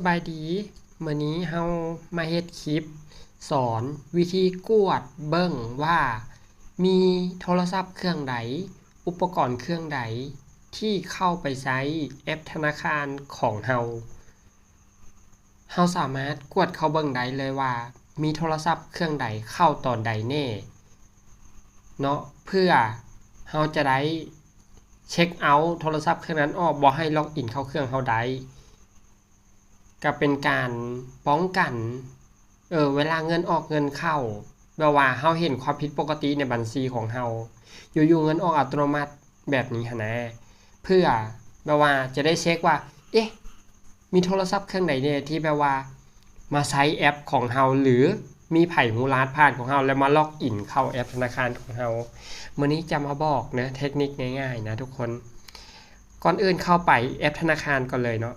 สบายดีมื้อนี้เฮามาเฮ็ดคลิปสอนวิธีกวดเบิ่งว่ามีโทรศัพท์เครื่องใดอุปกรณ์เครื่องใดที่เข้าไปใช้แอปธนาคารของเฮาสามารถกวดเข้าเบิ่งได้เลยว่ามีโทรศัพท์เครื่องใดเข้าตอนใดแน่เนาะเพื่อเฮาจะได้เช็คเอาท์โทรศัพท์เครื่องนั้นออกบ่ให้ล็อกอินเข้าเครื่องเฮาได้ก็เป็นการป้องกันเวลาเงินออกเงินเข้าแบบว่าเฮาเห็นความผิดปกติในบัญชีของเฮาอยู่ๆเงินออกอัตโนมัติแบบนี้หั่นนะเพื่อแบบว่าจะได้เช็คว่ามีโทรศัพท์เครื่องไหนเนี่ยที่แบบว่ามาใช้แอปของเฮาหรือมีไผหูลาดผ่านของเฮาแล้วมาล็อกอินเข้าแอปธนาคารของเฮามื้อนี้จะมาบอกนะเทคนิคง่ายๆนะทุกคนก่อนอื่นเข้าไปแอปธนาคารก่อนเลยเนาะ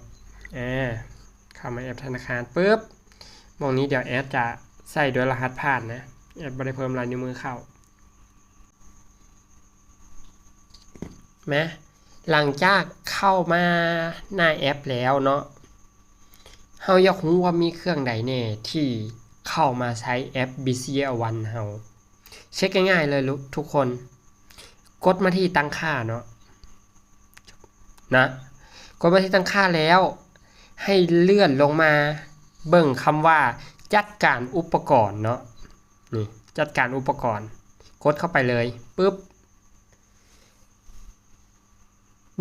เข้ามาแอปธนาคารปึ๊บมองนี้เดี๋ยวแอดจะใส่ด้วยรหัสผ่านนะแอดบ่ได้เพิ่มลายนิ้วมือเข้าหลังจากเข้ามาหน้าแอปแล้วเนาะเฮาอยากรู้ว่ามีเครื่องใดแน่ที่เข้ามาใช้แอป BCL1 เฮาเช็คง่ายๆเลยทุกคนกดมาที่ตั้งค่าเนาะกดมาที่ตั้งค่าแล้วให้เลื่อนลงมาเบิ่งคำว่าจัดการอุปกรณ์เนาะนี่จัดการอุปกรณ์กดเข้าไปเลยปึ๊บ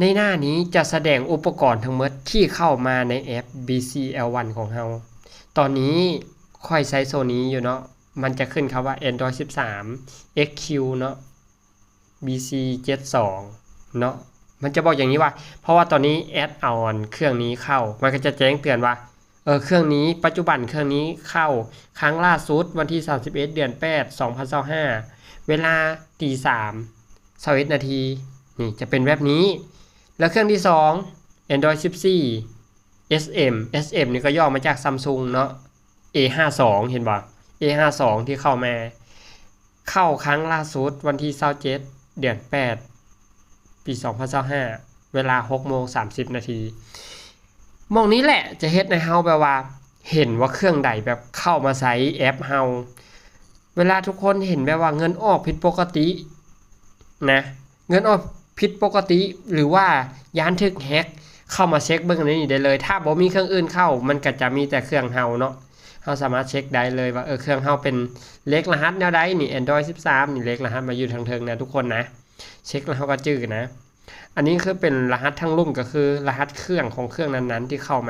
ในหน้านี้จะแสดงอุปกรณ์ทั้งหมดที่เข้ามาในแอป BCL1 ของเราตอนนี้ค่อยใช้โซนี้อยู่เนาะมันจะขึ้นคำว่า Android 13 XQ เนาะ BC72 เนาะมันจะบอกอย่างนี้ว่าเพราะว่าตอนนี้แอดเอาเครื่องนี้เข้ามันก็จะแจ้งเตือนว่าเครื่องนี้ปัจจุบันเครื่องนี้เข้าครั้งล่าสุดวันที่31เดือน8 2025เวลา 3:21 นาทีนี่จะเป็นแบบนี้แล้วเครื่องที่2 Android 14 SM นี่ก็ย่อมาจาก Samsung เนาะ A52 เห็นบ่ A52 ที่เข้ามาเข้าครั้งล่าสุดวันที่27เดือน8ปี2025เวลา 6:30 นาทีมองนี้แหละจะเฮ็ดในเฮาแบบว่าเห็นว่าเครื่องใดแบบเข้ามาใช้แอปเฮาเวลาทุกคนเห็นแบบว่าเงินออกผิดปกตินะเงินออกผิดปกติหรือว่ายานทึกแฮกเข้ามาเช็คเบิ่งในนี้ได้เลยถ้าบ่มีเครื่องอื่นเข้ามันก็จะมีแต่เครื่องเฮาเนาะเฮาสามารถเช็คได้เลยว่าเครื่องเฮาเป็นเลขรหัสแนวใดนี่ Android 13นี่เลขรหัสมาอยู่ทางเทิงนะทุกคนนะเช็คแล้วเฮาก็จื้อนะอันนี้คือเป็นรหัสทั้งรุ่นก็คือรหัสเครื่องของเครื่องนั้นๆที่เข้ามา